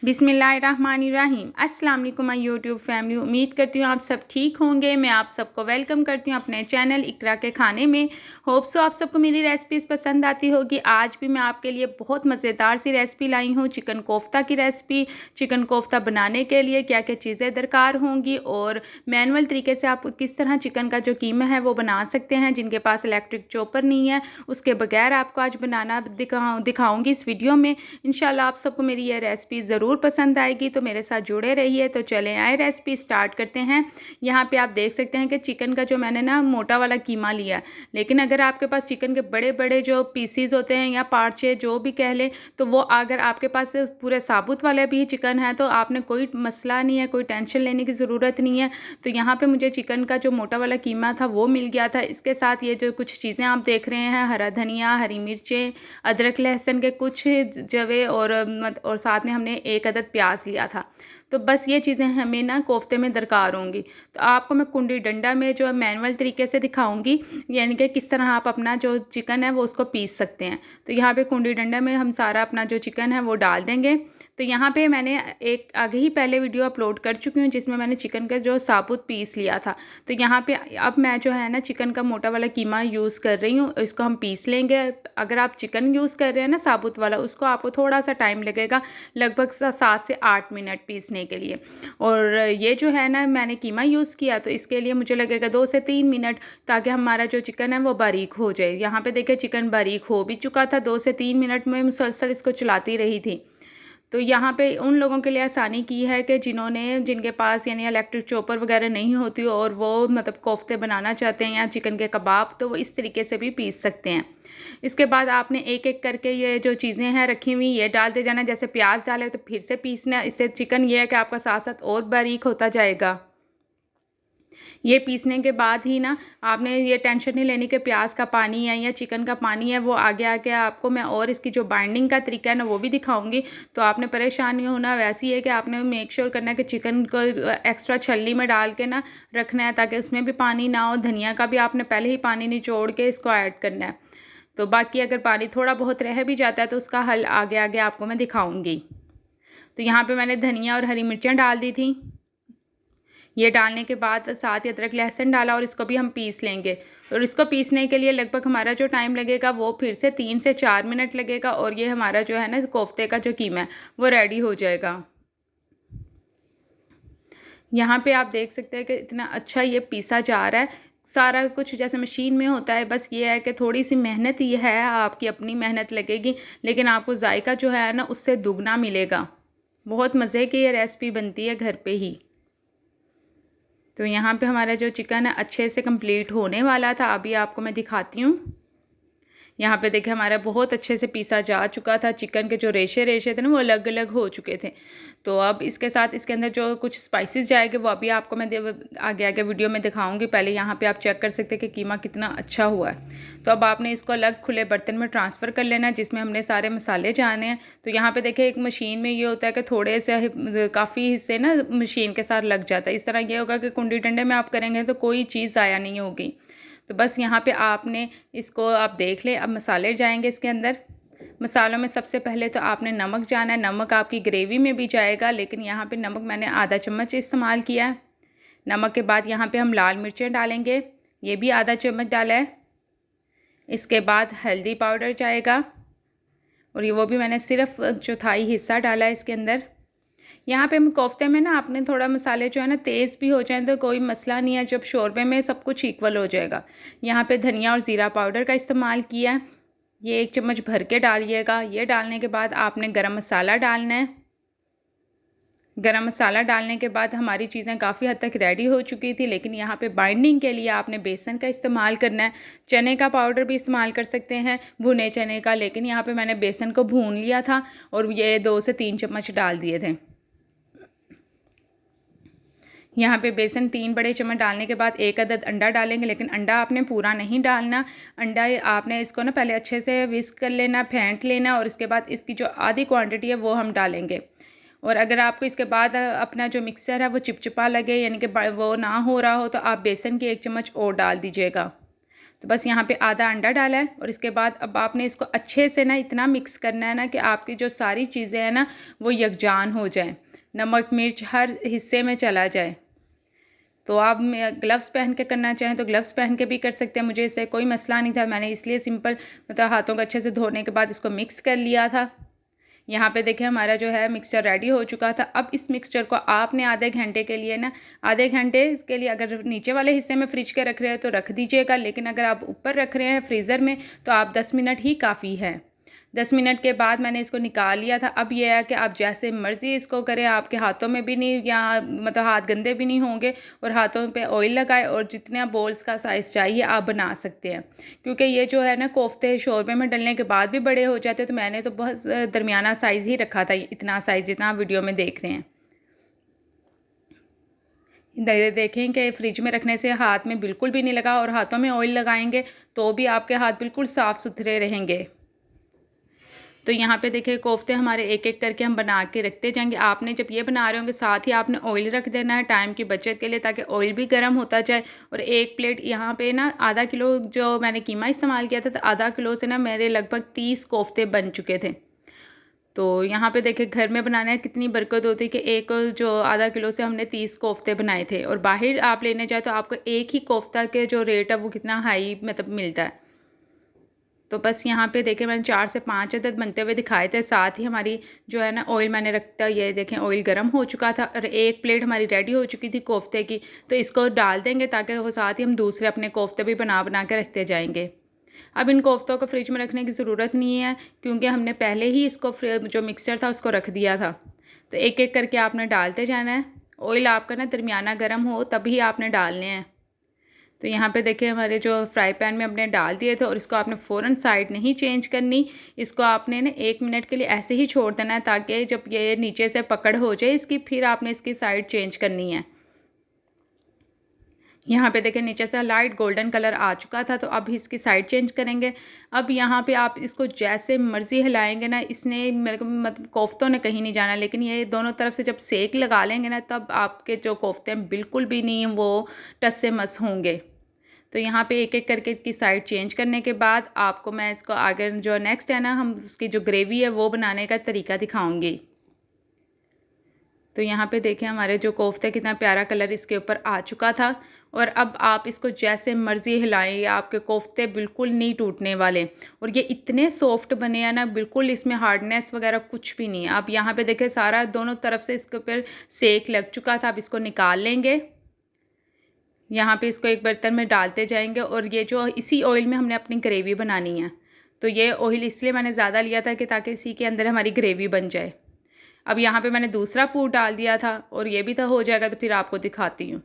बिस्मिल्लाहिर्रहमानिर्रहीम। अस्सलाम वालेकुम माय यूट्यूब फैमिली। उम्मीद करती हूँ आप सब ठीक होंगे। मैं आप सबको वेलकम करती हूँ अपने चैनल इकरा के खाने में। होप सो आप सबको मेरी रेसिपीज़ पसंद आती होगी। आज भी मैं आपके लिए बहुत मज़ेदार सी रेसिपी लाई हूँ, चिकन कोफ्ता की रेसिपी। चिकन कोफ्ता बनाने के लिए क्या क्या चीज़ें दरकार होंगी और मैनुअल तरीके से आप किस तरह चिकन का जो कीमा है वो बना सकते हैं। जिनके पास इलेक्ट्रिक चॉपर नहीं है उसके बगैर आपको आज बनाना दिखाऊँगी इस वीडियो में। इंशाल्लाह आप सबको मेरी ये रेसिपी ज़रूर पसंद आएगी, तो मेरे साथ जुड़े रहिए। तो चलें आए रेसिपी स्टार्ट करते हैं। यहाँ पे आप देख सकते हैं कि चिकन का जो मैंने ना मोटा वाला कीमा लिया है, लेकिन अगर आपके पास चिकन के बड़े बड़े जो पीसीज होते हैं या पार्चे जो भी कह लें, तो वो अगर आपके पास पूरे साबुत वाले भी चिकन है तो आपने कोई मसला नहीं है, कोई टेंशन लेने की ज़रूरत नहीं है। तो यहाँ पे मुझे चिकन का जो मोटा वाला कीमा था वो मिल गया था। इसके साथ ये जो कुछ चीज़ें आप देख रहे हैं, हरा धनिया, हरी मिर्चें, अदरक लहसुन के कुछ जवे और साथ में हमने एक अदद प्याज लिया था। तो बस ये चीज़ें हमें ना कोफ्ते में दरकार होंगी। तो आपको मैं कुंडी डंडा में जो मैनुअल तरीके से दिखाऊंगी, यानी कि किस तरह आप अपना जो चिकन है वो उसको पीस सकते हैं। तो यहाँ पे कुंडी डंडा में हम सारा अपना जो चिकन है वो डाल देंगे। तो यहाँ पे मैंने एक आगे ही पहले वीडियो अपलोड कर चुकी हूँ जिसमें मैंने चिकन का जो साबुत पीस लिया था। तो यहाँ पे अब मैं जो है ना चिकन का मोटा वाला कीमा यूज़ कर रही हूँ, इसको हम पीस लेंगे। अगर आप चिकन यूज़ कर रहे हैं ना साबुत वाला, उसको आपको थोड़ा सा टाइम लगेगा, लगभग 7 से 8 मिनट पीसने के लिए। और ये जो है ना मैंने कीमा यूज़ किया तो इसके लिए मुझे लगेगा 2 से 3 मिनट, ताकि हमारा जो चिकन है वो बारीक हो जाए। यहाँ पे देखिए चिकन बारीक हो भी चुका था। 2 से 3 मिनट में मुसलसल इसको चलाती रही थी। तो यहाँ पे उन लोगों के लिए आसानी की है कि जिनके पास यानी इलेक्ट्रिक चॉपर वगैरह नहीं होती और वो मतलब कोफ्ते बनाना चाहते हैं या चिकन के कबाब, तो वो इस तरीके से भी पीस सकते हैं। इसके बाद आपने एक एक करके ये जो चीज़ें हैं रखी हुई ये डालते जाना। जैसे प्याज डाले तो फिर से पीसना, इससे चिकन ये है कि आपका साथ साथ और बारीक होता जाएगा। ये पीसने के बाद ही ना आपने ये टेंशन नहीं लेनी कि प्याज का पानी है या चिकन का पानी है, वो आगे आके आपको मैं और इसकी जो बाइंडिंग का तरीका है ना वो भी दिखाऊंगी। तो आपने परेशान नहीं होना। वैसे ही है कि आपने मेक श्योर करना है कि चिकन को एक्स्ट्रा छलनी में डाल के ना रखना है, ताकि उसमें भी पानी ना हो। धनिया का भी आपने पहले ही पानी निचोड़ के इसको ऐड करना है। तो बाकी अगर पानी थोड़ा बहुत रह भी जाता है तो उसका हल आगे आगे आपको मैं दिखाऊंगी। तो यहाँ पे मैंने धनिया और हरी मिर्चें डाल दी थी। ये डालने के बाद साथ ही अदरक लहसुन डाला और इसको भी हम पीस लेंगे। और इसको पीसने के लिए लगभग हमारा जो टाइम लगेगा वो फिर से 3 से 4 मिनट लगेगा। और ये हमारा जो है ना कोफ्ते का जो कीमा है वो रेडी हो जाएगा। यहाँ पे आप देख सकते हैं कि इतना अच्छा ये पीसा जा रहा है। सारा कुछ जैसे मशीन में होता है, बस ये है कि थोड़ी सी मेहनत ये है, आपकी अपनी मेहनत लगेगी, लेकिन आपको जायका जो है ना उससे दुगना मिलेगा। बहुत मज़े की ये रेसिपी बनती है घर पे ही। तो यहाँ पे हमारा जो चिकन है अच्छे से कंप्लीट होने वाला था। अभी आपको मैं दिखाती हूँ। यहाँ पे देखिए हमारा बहुत अच्छे से पीसा जा चुका था। चिकन के जो रेशे रेशे थे ना वो अलग अलग हो चुके थे। तो अब इसके साथ इसके अंदर जो कुछ स्पाइसेस जाएंगे वो अभी आपको मैं आगे आगे वीडियो में दिखाऊंगी। पहले यहाँ पे आप चेक कर सकते हैं कि कीमा कितना अच्छा हुआ है। तो अब आपने इसको अलग खुले बर्तन में ट्रांसफ़र कर लेना है जिसमें हमने सारे मसाले जाने हैं। तो यहाँ पे देखिए एक मशीन में ये होता है कि थोड़े से काफ़ी हिस्से ना मशीन के साथ लग जाता है। इस तरह ये होगा कि कुंडी डंडे में आप करेंगे तो कोई चीज़ ज़ाया नहीं होगी। तो बस यहाँ पे आपने इसको आप देख लें। अब मसाले जाएंगे इसके अंदर। मसालों में सबसे पहले तो आपने नमक जाना है। नमक आपकी ग्रेवी में भी जाएगा, लेकिन यहाँ पे नमक मैंने आधा चम्मच इस्तेमाल किया है। नमक के बाद यहाँ पे हम लाल मिर्चें डालेंगे, ये भी आधा चम्मच डाला है। इसके बाद हल्दी पाउडर जाएगा और ये वो भी मैंने सिर्फ चौथाई हिस्सा डाला है इसके अंदर। यहाँ पे हम कोफ्ते में ना आपने थोड़ा मसाले जो है ना तेज़ भी हो जाए तो कोई मसला नहीं है, जब शोरबे में सब कुछ इक्वल हो जाएगा। यहाँ पे धनिया और ज़ीरा पाउडर का इस्तेमाल किया है, ये 1 चम्मच भर के डालिएगा। ये डालने के बाद आपने गरम मसाला डालना है। गरम मसाला डालने के बाद हमारी चीज़ें काफ़ी हद तक रेडी हो चुकी थी, लेकिन यहाँ पे बाइंडिंग के लिए आपने बेसन का इस्तेमाल करना है। चने का पाउडर भी इस्तेमाल कर सकते हैं, भुने चने का, लेकिन यहाँ पे मैंने बेसन को भून लिया था और ये 2 से 3 चम्मच डाल दिए थे। यहाँ पे बेसन 3 बड़े चम्मच डालने के बाद 1 अदद अंडा डालेंगे, लेकिन अंडा आपने पूरा नहीं डालना। अंडा आपने इसको ना पहले अच्छे से विस्क कर लेना, फेंट लेना, और इसके बाद इसकी जो आधी क्वांटिटी है वो हम डालेंगे। और अगर आपको इसके बाद अपना जो मिक्सर है वो चिपचिपा लगे, यानी कि वो ना हो रहा हो, तो आप बेसन की 1 चम्मच और डाल दीजिएगा। तो बस यहाँ पे आधा अंडा डाला है और इसके बाद अब आपने इसको अच्छे से ना इतना मिक्स करना है ना कि आपकी जो सारी चीज़ें हैं ना वो यकजान हो जाए, नमक मिर्च हर हिस्से में चला जाए। तो आप ग्लव्स पहन के करना चाहें तो ग्लव्स पहन के भी कर सकते हैं, मुझे इससे कोई मसला नहीं था। मैंने इसलिए सिंपल मतलब हाथों को अच्छे से धोने के बाद इसको मिक्स कर लिया था। यहाँ पे देखिए हमारा जो है मिक्सचर रेडी हो चुका था। अब इस मिक्सचर को आपने आधे घंटे के लिए ना, आधे घंटे के लिए अगर नीचे वाले हिस्से में फ्रिज के रख रहे हैं तो रख दीजिएगा, लेकिन अगर आप ऊपर रख रहे हैं फ्रीज़र में तो आप 10 मिनट ही काफ़ी है। 10 मिनट के बाद मैंने इसको निकाल लिया था। अब ये है कि आप जैसे मर्ज़ी इसको करें, आपके हाथों में भी नहीं या मतलब हाथ गंदे भी नहीं होंगे, और हाथों पे ऑयल लगाए और जितने बॉल्स का साइज़ चाहिए आप बना सकते हैं। क्योंकि ये जो है ना कोफ्ते शोरबे में डलने के बाद भी बड़े हो जाते हैं, तो मैंने तो बहुत दरमियाना साइज़ ही रखा था, इतना साइज़ जितना आप वीडियो में देख रहे हैं। देखें कि फ्रिज में रखने से हाथ में बिल्कुल भी नहीं लगा, और हाथों में ऑयल लगाएंगे तो भी आपके हाथ बिल्कुल साफ़ सुथरे रहेंगे। तो यहाँ पे देखिए कोफ्ते हमारे एक एक करके हम बना के रखते जाएंगे। आपने जब ये बना रहे होंगे साथ ही आपने ऑयल रख देना है टाइम की बचत के लिए, ताकि ऑयल भी गर्म होता जाए। और एक प्लेट यहाँ पे ना आधा किलो जो मैंने कीमा इस्तेमाल किया था, तो आधा किलो से ना मेरे लगभग 30 कोफ्ते बन चुके थे। तो यहाँ पे देखिए घर में बनाने में कितनी बरकत होती है कि एक जो आधा किलो से हमने 30 कोफ्ते बनाए थे, और बाहर आप लेने जाए तो आपको एक ही कोफ्ता के जो रेट है वो कितना हाई मतलब मिलता है। तो बस यहाँ पे देखें मैंने 4 से 5 अदद बनते हुए दिखाए थे। साथ ही हमारी जो है ना ऑयल मैंने रखता, ये देखें ऑयल गर्म हो चुका था और एक प्लेट हमारी रेडी हो चुकी थी कोफ्ते की। तो इसको डाल देंगे ताकि वो साथ ही हम दूसरे अपने कोफ्ते भी बना बना के रखते जाएंगे। अब इन कोफ्तों को फ्रिज में रखने की ज़रूरत नहीं है, क्योंकि हमने पहले ही इसको जो मिक्सचर था उसको रख दिया था। तो एक एक करके आपने डालते जाना है। ऑयल आपका ना दरमियाना गर्म हो तभी आपने डालने हैं। तो यहाँ पे देखिए हमारे जो फ्राई पैन में हमने डाल दिए थे, और इसको आपने फ़ौरन साइड नहीं चेंज करनी। इसको आपने ना 1 मिनट के लिए ऐसे ही छोड़ देना है, ताकि जब ये नीचे से पकड़ हो जाए इसकी, फिर आपने इसकी साइड चेंज करनी है। यहाँ पे देखिए नीचे से लाइट गोल्डन कलर आ चुका था, तो अब इसकी साइड चेंज करेंगे। अब यहाँ पे आप इसको जैसे मर्ज़ी हिलाएंगे ना, इसने मेरे को मतलब कोफ्तों ने कहीं नहीं जाना, लेकिन ये दोनों तरफ से जब सेक लगा लेंगे ना, तब आपके जो कोफ्ते हैं बिल्कुल भी नहीं वो टस से मस होंगे। तो यहाँ पे एक एक करके इसकी साइड चेंज करने के बाद आपको मैं इसको आगे जो नेक्स्ट है ना, हम उसकी जो ग्रेवी है वो बनाने का तरीका दिखाऊंगी। तो यहाँ पे देखें हमारे जो कोफ्ते कितना प्यारा कलर इसके ऊपर आ चुका था। और अब आप इसको जैसे मर्ज़ी हिलाएं, आपके कोफ्ते बिल्कुल नहीं टूटने वाले, और ये इतने सॉफ्ट बने हैं ना, बिल्कुल इसमें हार्डनेस वगैरह कुछ भी नहीं है। आप यहाँ पे देखें सारा दोनों तरफ से इसके ऊपर सेक लग चुका था। अब इसको निकाल लेंगे। यहाँ पे इसको एक बर्तन में डालते जाएंगे, और ये जो इसी ऑयल में हमने अपनी ग्रेवी बनानी है। तो ये ऑयल इसलिए मैंने ज़्यादा लिया था कि ताकि इसी के अंदर हमारी ग्रेवी बन जाए। अब यहाँ पे मैंने दूसरा पूर डाल दिया था, और ये भी तो हो जाएगा, तो फिर आपको दिखाती हूँ।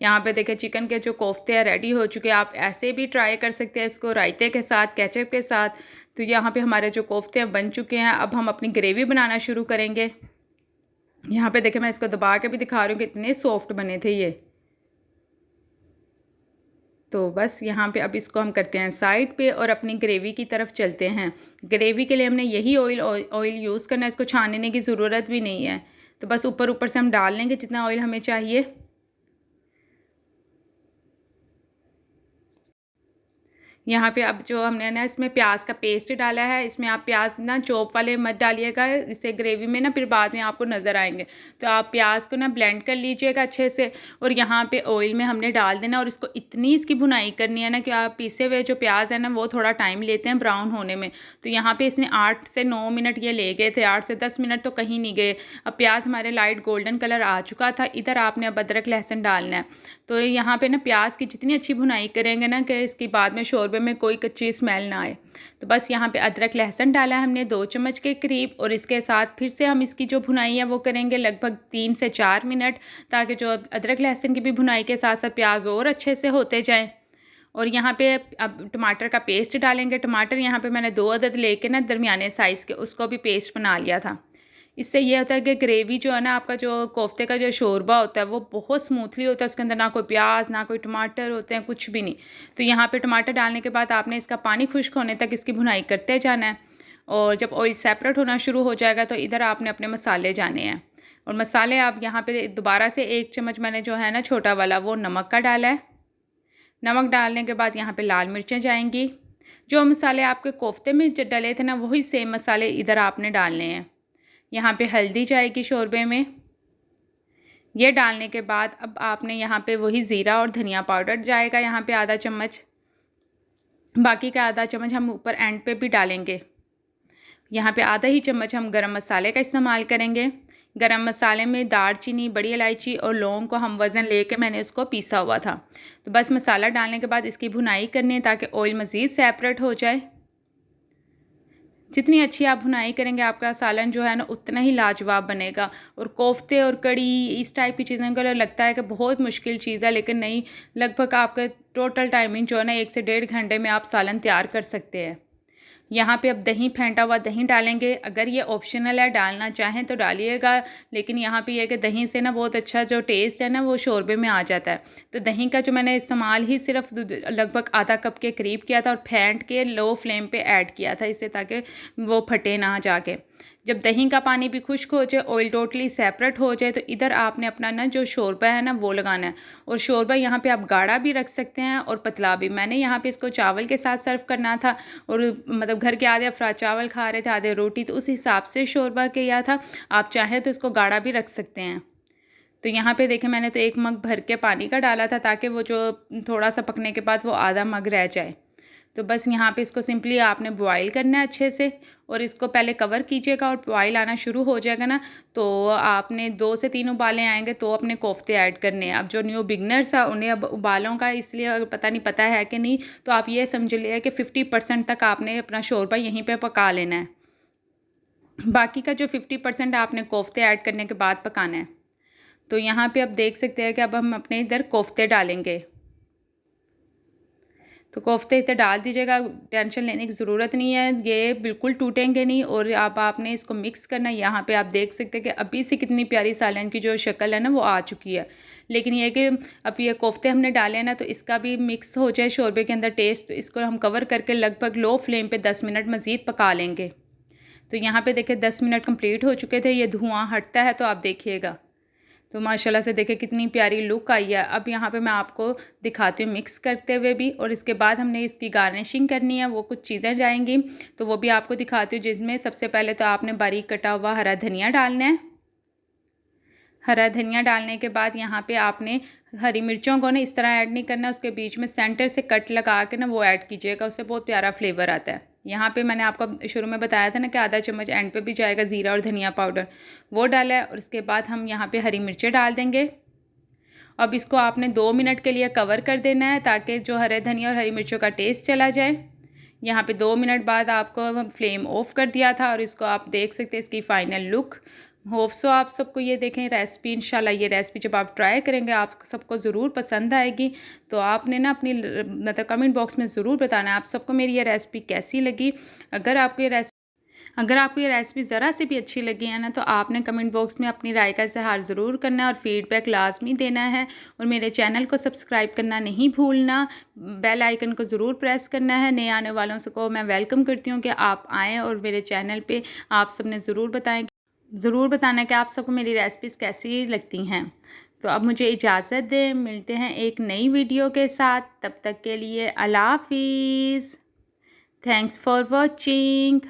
यहाँ पे देखिए चिकन के जो कोफ्ते हैं रेडी हो चुके हैं। आप ऐसे भी ट्राई कर सकते हैं इसको रायते के साथ, केचप के साथ। तो यहाँ पे हमारे जो कोफ्ते हैं बन चुके हैं। अब हम अपनी ग्रेवी बनाना शुरू करेंगे। यहाँ पे देखिए मैं इसको दबा के भी दिखा रही हूँ कि इतने सॉफ्ट बने थे ये। तो बस यहाँ पे अब इसको हम करते हैं साइड पे, और अपनी ग्रेवी की तरफ चलते हैं। ग्रेवी के लिए हमने यही ऑयल यूज़ करना है, इसको छानने की ज़रूरत भी नहीं है। तो बस ऊपर ऊपर से हम डाल लेंगे जितना ऑयल हमें चाहिए। यहाँ पे अब जो हमने ना इसमें प्याज का पेस्ट डाला है, इसमें आप प्याज ना चॉप वाले मत डालिएगा, इससे ग्रेवी में ना फिर बाद में आपको नज़र आएंगे। तो आप प्याज को ना ब्लेंड कर लीजिएगा अच्छे से, और यहाँ पे ऑयल में हमने डाल देना, और इसको इतनी इसकी भुनाई करनी है ना कि आप पीसे हुए जो प्याज है ना वो थोड़ा टाइम लेते हैं ब्राउन होने में। तो यहाँ पे इसने 8 से 9 मिनट ये ले गए थे, 8 से 10 मिनट तो कहीं नहीं गए। अब प्याज हमारे लाइट गोल्डन कलर आ चुका था। इधर आपने अब अदरक लहसुन डालना है। तो यहाँ पे ना प्याज की जितनी अच्छी भुनाई करेंगे ना कि इसकी बाद में शोरबे में कोई कच्ची स्मेल ना आए। तो बस यहाँ पे अदरक लहसुन डाला है हमने 2 चम्मच के करीब, और इसके साथ फिर से हम इसकी जो भुनाई है वो करेंगे लगभग 3 से 4 मिनट, ताकि जो अदरक लहसुन की भी भुनाई के साथ साथ प्याज और अच्छे से होते जाएँ। और यहाँ पे अब टमाटर का पेस्ट डालेंगे। टमाटर यहाँ पे मैंने 2 अदद लेके ना दरमियाने साइज़ के उसको भी पेस्ट बना लिया था। इससे ये होता है कि ग्रेवी जो है ना, आपका जो कोफ्ते का जो शोरबा होता है वो बहुत स्मूथली होता है। उसके अंदर ना कोई प्याज ना कोई टमाटर होते हैं, कुछ भी नहीं। तो यहाँ पे टमाटर डालने के बाद आपने इसका पानी खुश्क होने तक इसकी भुनाई करते जाना है, और जब ऑयल सेपरेट होना शुरू हो जाएगा तो इधर आपने अपने मसाले जाने हैं। और मसाले आप यहाँ पे दोबारा से 1 चम्मच मैंने जो है ना छोटा वाला वो नमक का डाला है। नमक डालने के बाद यहाँ पे लाल मिर्चें जाएंगी। जो मसाले आपके कोफ्ते में डले थे ना, वही सेम मसाले इधर आपने डालने हैं। यहाँ पे हल्दी जाएगी शोरबे में। ये डालने के बाद अब आपने यहाँ पे वही ज़ीरा और धनिया पाउडर जाएगा यहाँ पे आधा चम्मच। बाकी का आधा चम्मच हम ऊपर एंड पे भी डालेंगे। यहाँ पे आधा ही चम्मच हम गरम मसाले का इस्तेमाल करेंगे। गरम मसाले में दालचीनी, बड़ी इलायची और लौंग को हम वज़न लेके मैंने इसको पीसा हुआ था। तो बस मसाला डालने के बाद इसकी भुनाई करनी है ताकि ऑयल मज़ीद सेपरेट हो जाए। जितनी अच्छी आप भुनाई करेंगे आपका सालन जो है ना उतना ही लाजवाब बनेगा। और कोफ्ते और कड़ी इस टाइप की चीज़ों को लगता है कि बहुत मुश्किल चीज़ है, लेकिन नहीं, लगभग आपका टोटल टाइमिंग जो है ना 1 से 1.5 घंटे में आप सालन तैयार कर सकते हैं। यहाँ पे अब दही, फेंटा हुआ दही डालेंगे। अगर ये ऑप्शनल है, डालना चाहें तो डालिएगा, लेकिन यहाँ पे ये है कि दही से ना बहुत अच्छा जो टेस्ट है ना वो शोरबे में आ जाता है। तो दही का जो मैंने इस्तेमाल ही सिर्फ लगभग आधा कप के करीब किया था और फेंट के लो फ्लेम पे ऐड किया था, इससे ताकि वो फटे ना जाके। जब दही का पानी भी खुश्क हो जाए, ऑयल टोटली सेपरेट हो जाए, तो इधर आपने अपना ना जो शोरबा है ना वो लगाना है। और शोरबा यहाँ पे आप गाढ़ा भी रख सकते हैं और पतला भी। मैंने यहाँ पे इसको चावल के साथ सर्व करना था और मतलब घर के आधे अफराद चावल खा रहे थे, आधे रोटी, तो उस हिसाब से शोरबा किया था। आप चाहें तो इसको गाढ़ा भी रख सकते हैं। तो यहाँ पे देखें, मैंने तो 1 मग भर के पानी का डाला था ताकि वो जो थोड़ा सा पकने के बाद वो आधा मग रह जाए। तो बस यहाँ पे इसको सिंपली आपने बॉईल करना है अच्छे से और इसको पहले कवर कीजिएगा और बॉईल आना शुरू हो जाएगा ना, तो आपने 2 से 3 उबाले आएंगे तो अपने कोफ्ते ऐड करने हैं। अब जो न्यू बिगनर्स है उन्हें अब उबालों का इसलिए अगर पता है कि नहीं, तो आप ये समझ लिया कि 50% तक आपने अपना शोरबा यहीं पे पका लेना है। बाकी का जो 50% आपने कोफ्ते ऐड करने के बाद पकाना है। तो यहाँ पे आप देख सकते हैं कि अब हम अपने इधर कोफ्ते डालेंगे। तो कोफ्ते इतने डाल दीजिएगा, टेंशन लेने की ज़रूरत नहीं है, ये बिल्कुल टूटेंगे नहीं। और अब आपने इसको मिक्स करना है। यहाँ पे आप देख सकते हैं कि अभी से कितनी प्यारी सालन की जो शक्ल है ना वो आ चुकी है। लेकिन ये कि अब ये कोफ्ते हमने डाले हैं ना, तो इसका भी मिक्स हो जाए शोरबे के अंदर टेस्ट, तो इसको हम कवर करके लगभग लो फ्लेम पर 10 मिनट मज़ीद पका लेंगे। तो यहाँ पर देखिए 10 मिनट कम्प्लीट हो चुके थे। ये धुआँ हटता है तो आप देखिएगा, तो माशाल्लाह से देखिए कितनी प्यारी लुक आई है। अब यहाँ पे मैं आपको दिखाती हूँ मिक्स करते हुए भी, और इसके बाद हमने इसकी गार्निशिंग करनी है, वो कुछ चीज़ें जाएंगी तो वो भी आपको दिखाती हूँ। जिसमें सबसे पहले तो आपने बारीक कटा हुआ हरा धनिया डालना है। हरा धनिया डालने के बाद यहाँ पे आपने हरी मिर्चों को ना इस तरह ऐड नहीं करना, उसके बीच में सेंटर से कट लगा के ना वो ऐड कीजिएगा, उससे बहुत प्यारा फ्लेवर आता है। यहाँ पे मैंने आपको शुरू में बताया था ना कि आधा चम्मच एंड पे भी जाएगा ज़ीरा और धनिया पाउडर, वो डाला है। और इसके बाद हम यहाँ पे हरी मिर्चें डाल देंगे। अब इसको आपने 2 मिनट के लिए कवर कर देना है ताकि जो हरे धनिया और हरी मिर्चों का टेस्ट चला जाए। यहाँ पे 2 मिनट बाद आपको फ्लेम ऑफ कर दिया था और इसको आप देख सकते हैं इसकी फ़ाइनल लुक। होप सो आप सबको ये देखें रेसिपी, इंशाल्लाह ये रेसिपी जब आप ट्राई करेंगे आप सबको ज़रूर पसंद आएगी। तो आपने ना अपनी मतलब कमेंट बॉक्स में ज़रूर बताना है आप सबको मेरी ये रेसिपी कैसी लगी। अगर आपको ये रेसिपी ज़रा से भी अच्छी लगी है ना, तो आपने कमेंट बॉक्स में अपनी राय का इज़हार ज़रूर करना है और फीडबैक लाजमी देना है। और मेरे चैनल को सब्सक्राइब करना नहीं भूलना, बेल आइकन को ज़रूर प्रेस करना है। नए आने वालों से को मैं वेलकम करती हूँ कि आप आएँ और मेरे चैनल पे आप सबने ज़रूर बताना कि आप सबको मेरी रेसिपीज़ कैसी लगती हैं। तो अब मुझे इजाज़त दें, मिलते हैं एक नई वीडियो के साथ। तब तक के लिए अल्लाह हाफिज़। Thanks for watching.